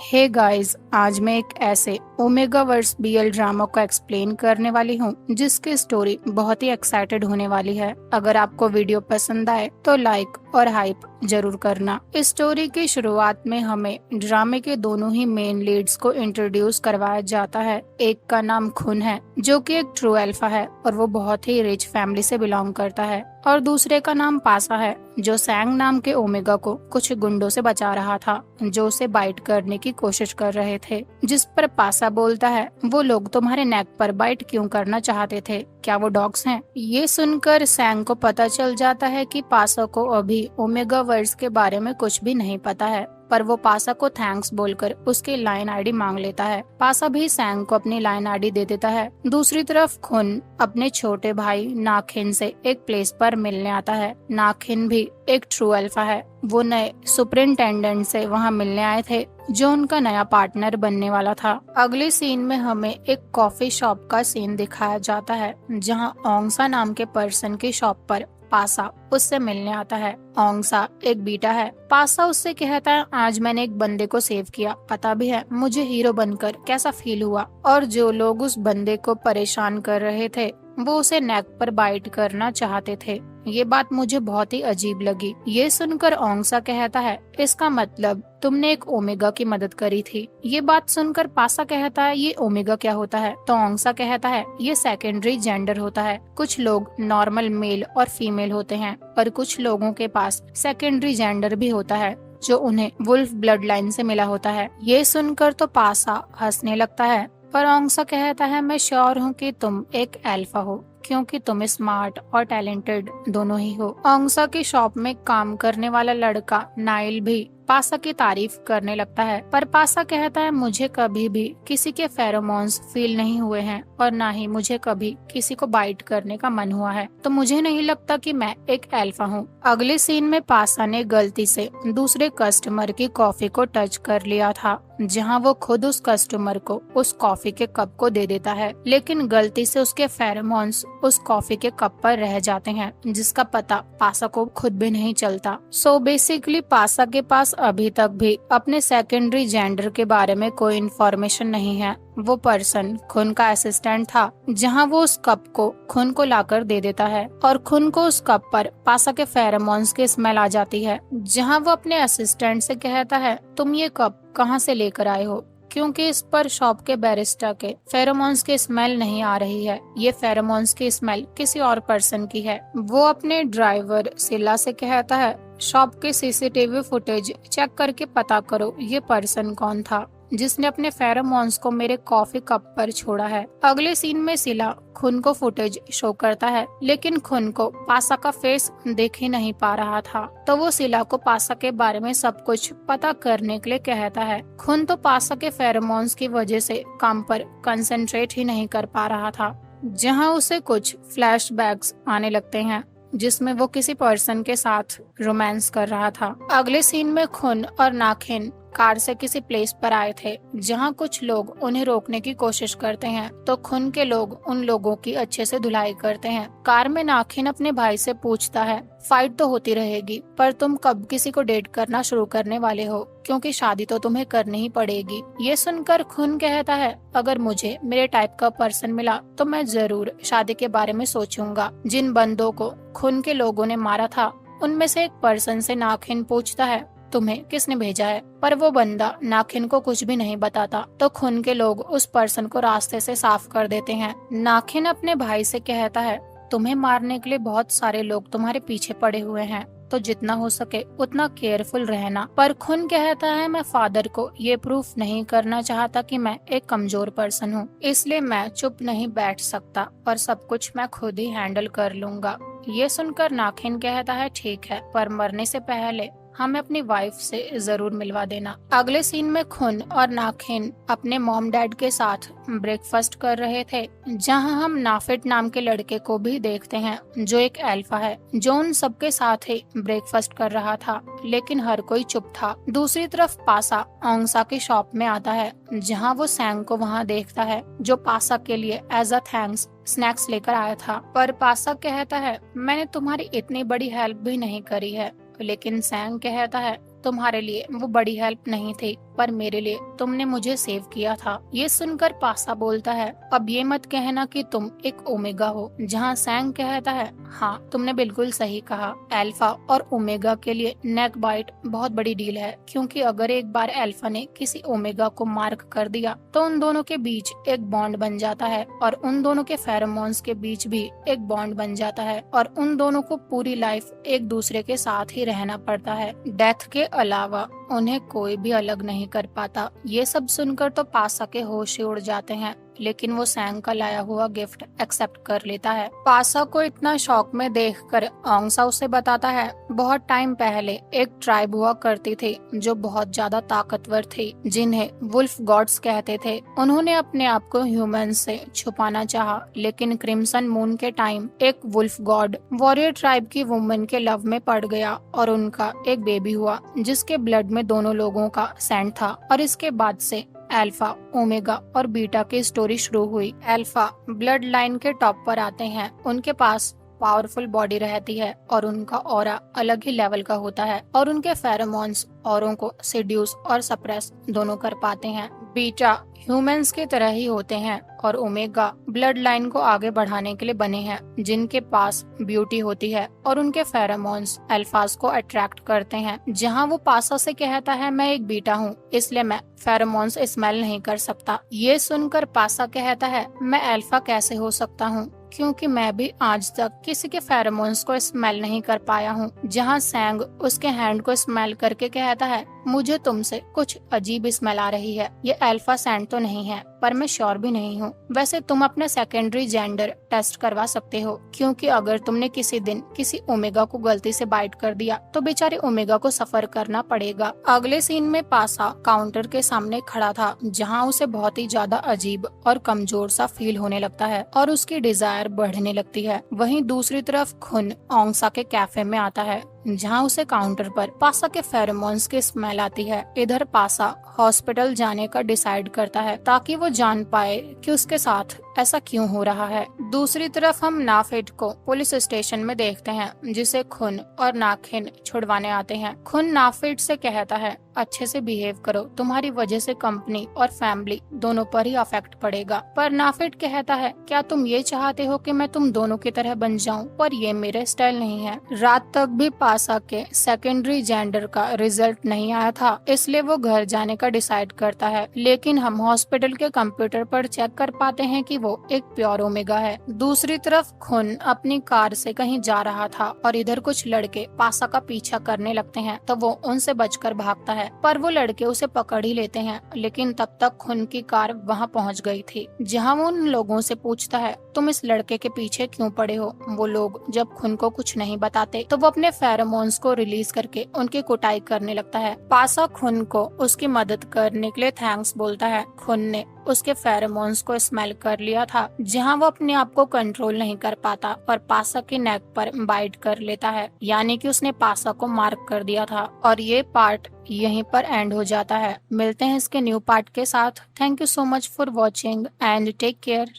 Hey guys, आज मैं एक ऐसे ओमेगा वर्स बीएल ड्रामा को एक्सप्लेन करने वाली हूँ जिसकी स्टोरी बहुत ही एक्साइटेड होने वाली है। अगर आपको वीडियो पसंद आए तो लाइक और हाइप जरूर करना। इस स्टोरी की शुरुआत में हमें ड्रामे के दोनों ही मेन लीड्स को इंट्रोड्यूस करवाया जाता है। एक का नाम खुन है जो कि एक ट्रू अल्फा है और वो बहुत ही रिच फैमिली से बिलोंग करता है, और दूसरे का नाम पासा है जो सैंग नाम के ओमेगा को कुछ गुंडों से बचा रहा था जो उसे बाइट करने की कोशिश कर रहे थे। जिस पर पासा बोलता है, वो लोग तुम्हारे नेक पर बाइट क्यों करना चाहते थे, क्या वो डॉग्स हैं? ये सुनकर सैंग को पता चल जाता है कि पासा को अभी ओमेगा वर्स के बारे में कुछ भी नहीं पता है, पर वो पासा को थैंक्स बोलकर उसकी लाइन आईडी मांग लेता है। पासा भी सैंग को अपनी लाइन आईडी दे देता है। दूसरी तरफ खुन अपने छोटे भाई नाखिन से एक प्लेस पर मिलने आता है। नाखिन भी एक ट्रू अल्फा है। वो नए सुपरिंटेंडेंट से वहाँ मिलने आए थे जो उनका नया पार्टनर बनने वाला था। अगले सीन में हमें एक कॉफी शॉप का सीन दिखाया जाता है जहाँ ओंगसा नाम के पर्सन की शॉप पर पासा उससे मिलने आता है। ओंगसा एक बीटा है। पासा उससे कहता है, आज मैंने एक बंदे को सेव किया, पता भी है मुझे हीरो बनकर कैसा फील हुआ। और जो लोग उस बंदे को परेशान कर रहे थे वो उसे नेक पर बाइट करना चाहते थे। ये बात मुझे बहुत ही अजीब लगी। ये सुनकर ओंगसा कहता है, इसका मतलब तुमने एक ओमेगा की मदद करी थी। ये बात सुनकर पासा कहता है, ये ओमेगा क्या होता है? तो ओंगसा कहता है, ये सेकेंडरी जेंडर होता है। कुछ लोग नॉर्मल मेल और फीमेल होते हैं और कुछ लोगों के पास सेकेंडरी जेंडर भी होता है जो उन्हें वुल्फ ब्लड लाइन से मिला होता है। ये सुनकर तो पासा हंसने लगता है, पर ओंगसा कहता है, मैं श्योर हूँ कि तुम एक अल्फा हो क्योंकि तुम स्मार्ट और टैलेंटेड दोनों ही हो। ओंगसा की शॉप में काम करने वाला लड़का नाइल भी पासा की तारीफ करने लगता है, पर पासा कहता है, मुझे कभी भी किसी के फेरोमोन्स फील नहीं हुए हैं और ना ही मुझे कभी किसी को बाइट करने का मन हुआ है, तो मुझे नहीं लगता कि मैं एक अल्फा हूँ। अगले सीन में पासा ने गलती से दूसरे कस्टमर की कॉफी को टच कर लिया था, जहाँ वो खुद उस कस्टमर को उस कॉफी के कप को दे देता है, लेकिन गलती से उसके फेरोमोन्स उस कॉफी के कप पर रह जाते हैं जिसका पता पासा को खुद भी नहीं चलता। सो बेसिकली पासा के पास अभी तक भी अपने सेकेंडरी जेंडर के बारे में कोई इन्फॉर्मेशन नहीं है। वो पर्सन खुन का असिस्टेंट था, जहां वो उस कप को खुन को लाकर दे देता है और खुन को उस कप पर पासा के फेरोमोन्स की स्मेल आ जाती है, जहां वो अपने असिस्टेंट से कहता है, तुम ये कप कहां से लेकर आए हो, क्योंकि इस पर शॉप के बैरिस्टा के फेरोमोन्स की स्मेल नहीं आ रही है। ये फेरोमोन्स की स्मेल किसी और पर्सन की है। वो अपने ड्राइवर सिला से कहता है, शॉप के सीसीटीवी फुटेज चेक करके पता करो ये पर्सन कौन था जिसने अपने फेरोमोन्स को मेरे कॉफी कप पर छोड़ा है। अगले सीन में सिला खुन को फुटेज शो करता है, लेकिन खुन को पासा का फेस देख ही नहीं पा रहा था, तो वो सिला को पासा के बारे में सब कुछ पता करने के लिए कहता है। खुन तो पासा के फेरोमोन्स की वजह से काम पर कंसंट्रेट ही नहीं कर पा रहा था, जहाँ उसे कुछ फ्लैशबैक्स आने लगते हैं जिसमें वो किसी पर्सन के साथ रोमांस कर रहा था। अगले सीन में खुन और नाखिन कार से किसी प्लेस पर आए थे जहां कुछ लोग उन्हें रोकने की कोशिश करते हैं, तो खुन के लोग उन लोगों की अच्छे से धुलाई करते हैं। कार में नाखिन अपने भाई से पूछता है, फाइट तो होती रहेगी, पर तुम कब किसी को डेट करना शुरू करने वाले हो, क्योंकि शादी तो तुम्हें करनी ही पड़ेगी। ये सुनकर खुन कहता है, अगर मुझे मेरे टाइप का पर्सन मिला तो मैं जरूर शादी के बारे में सोचूंगा। जिन बंदों को खुन के लोगों ने मारा था उनमें से एक पर्सन से नाखिन पूछता है, तुम्हें किसने भेजा है? पर वो बंदा नाखिन को कुछ भी नहीं बताता, तो खुन के लोग उस पर्सन को रास्ते से साफ कर देते हैं। नाखिन अपने भाई से कहता है, तुम्हें मारने के लिए बहुत सारे लोग तुम्हारे पीछे पड़े हुए हैं, तो जितना हो सके उतना केयरफुल रहना। पर खुन कहता है, मैं फादर को ये प्रूफ नहीं करना चाहता कि मैं एक कमजोर पर्सन हूँ, इसलिए मैं चुप नहीं बैठ सकता और सब कुछ मैं खुद ही हैंडल कर लूंगा। ये सुनकर नाखिन कहता है, ठीक है, पर मरने से पहले हमें अपनी वाइफ से जरूर मिलवा देना। अगले सीन में खुन और नाखिन अपने मॉम डैड के साथ ब्रेकफास्ट कर रहे थे, जहां हम नाफिट नाम के लड़के को भी देखते हैं जो एक अल्फा है, जो उन सबके साथ ही ब्रेकफास्ट कर रहा था, लेकिन हर कोई चुप था। दूसरी तरफ पासा ओंगसा की शॉप में आता है, जहां वो सैंग को वहां देखता है जो पासा के लिए एज अ थैंक्स स्नैक्स लेकर आया था। पर पासा कहता है, मैंने तुम्हारी इतनी बड़ी हेल्प भी नहीं करी है, लेकिन सैंग कहता है, तुम्हारे लिए वो बड़ी हेल्प नहीं थी, पर मेरे लिए तुमने मुझे सेव किया था। ये सुनकर पासा बोलता है, अब ये मत कहना कि तुम एक ओमेगा हो। जहाँ सैंग कहता है, हाँ तुमने बिल्कुल सही कहा, अल्फा और ओमेगा के लिए नेक बाइट बहुत बड़ी डील है, क्योंकि अगर एक बार अल्फा ने किसी ओमेगा को मार्क कर दिया तो उन दोनों के बीच एक बॉन्ड बन जाता है और उन दोनों के फेरोमोन्स के बीच भी एक बॉन्ड बन जाता है और उन दोनों को पूरी लाइफ एक दूसरे के साथ ही रहना पड़ता है। डेथ के अलावा उन्हें कोई भी अलग नहीं कर पाता। ये सब सुनकर तो पासा के होश ही उड़ जाते हैं, लेकिन वो सैंग का लाया हुआ गिफ्ट एक्सेप्ट कर लेता है। पासा को इतना शौक में देखकर ओंगसा उसे बताता है, बहुत टाइम पहले एक ट्राइब हुआ करती थी जो बहुत ज्यादा ताकतवर थी, जिन्हें वुल्फ गॉड्स कहते थे। उन्होंने अपने आप को ह्यूमन से छुपाना चाहा, लेकिन क्रिम्सन मून के टाइम एक वुल्फ गॉड वॉरियर ट्राइब की वुमन के लव में पड़ गया और उनका एक बेबी हुआ, जिसके ब्लड में दोनों लोगों का सेंट था। और इसके बाद से अल्फा, ओमेगा और बीटा की स्टोरी शुरू हुई। अल्फा ब्लड लाइन के टॉप पर आते हैं, उनके पास पावरफुल बॉडी रहती है और उनका ऑरा अलग ही लेवल का होता है और उनके फेरोमोन्स औरों को सिड्यूस और सप्रेस दोनों कर पाते हैं। बीटा ह्यूमंस की तरह ही होते हैं और ओमेगा ब्लड लाइन को आगे बढ़ाने के लिए बने हैं, जिनके पास ब्यूटी होती है और उनके फेरोमोन्स अल्फास को अट्रैक्ट करते हैं। जहां वो पासा से कहता है, मैं एक बीटा हूँ, इसलिए मैं फेरोमोन्स स्मेल नहीं कर सकता। ये सुनकर पासा कहता है, मैं अल्फा कैसे हो सकता हूँ, क्योंकि मैं भी आज तक किसी के फेरोमोन्स को स्मेल नहीं कर पाया हूँ। जहाँ सैंग उसके हैंड को स्मेल करके कहता है, मुझे तुमसे कुछ अजीब स्मेल आ रही है, ये अल्फा सैंड तो नहीं है, पर मैं श्योर भी नहीं हूँ। वैसे तुम अपने सेकेंडरी जेंडर टेस्ट करवा सकते हो, क्योंकि अगर तुमने किसी दिन किसी ओमेगा को गलती से बाइट कर दिया तो बेचारे ओमेगा को सफर करना पड़ेगा। अगले सीन में पासा काउंटर के सामने खड़ा था, जहाँ उसे बहुत ही ज्यादा अजीब और कमजोर सा फील होने लगता है और उसकी डिजायर बढ़ने लगती है। वहीं दूसरी तरफ खुन ओंगसा के कैफे में आता है, जहाँ उसे काउंटर पर पासा के फेरोमोन्स की स्मेल आती है। इधर पासा हॉस्पिटल जाने का डिसाइड करता है ताकि वो जान पाए कि उसके साथ ऐसा क्यों हो रहा है। दूसरी तरफ हम नाफिड को पुलिस स्टेशन में देखते हैं, जिसे खुन और नाखिन छुड़वाने आते हैं। खुन नाफिड से कहता है, अच्छे से बिहेव करो, तुम्हारी वजह से कंपनी और फैमिली दोनों पर ही अफेक्ट पड़ेगा। पर नाफिड कहता है, क्या तुम ये चाहते हो कि मैं तुम दोनों की तरह बन जाऊं? पर ये मेरे स्टाइल नहीं है। रात तक भी पासा के सेकेंडरी जेंडर का रिजल्ट नहीं आया था, इसलिए वो घर जाने का डिसाइड करता है। लेकिन हम हॉस्पिटल के कंप्यूटर पर चेक कर पाते हैं कि वो एक प्योर ओमेगा है। दूसरी तरफ खुन अपनी कार से कहीं जा रहा था और इधर कुछ लड़के पासा का पीछा करने लगते हैं, तो वो उनसे बचकर भागता है, पर वो लड़के उसे पकड़ ही लेते हैं। लेकिन तब तक खुन की कार वहाँ पहुँच गई थी, जहाँ वो उन लोगों से पूछता है, तुम इस लड़के के पीछे क्यों पड़े हो? वो लोग जब खुन को कुछ नहीं बताते तो वो अपने फेरोमोन्स को रिलीज करके उनकी कुटाई करने लगता है। पासा खुन को उसकी मदद करने के लिए थैंक्स बोलता है। खुन ने उसके फेरोमोन्स को स्मेल कर लिया था, जहां वो अपने आप को कंट्रोल नहीं कर पाता और पासा के नेक पर बाइट कर लेता है, यानी कि उसने पासा को मार्क कर दिया था। और ये पार्ट यहीं पर एंड हो जाता है। मिलते हैं इसके न्यू पार्ट के साथ। Thank you so much for watching and take care.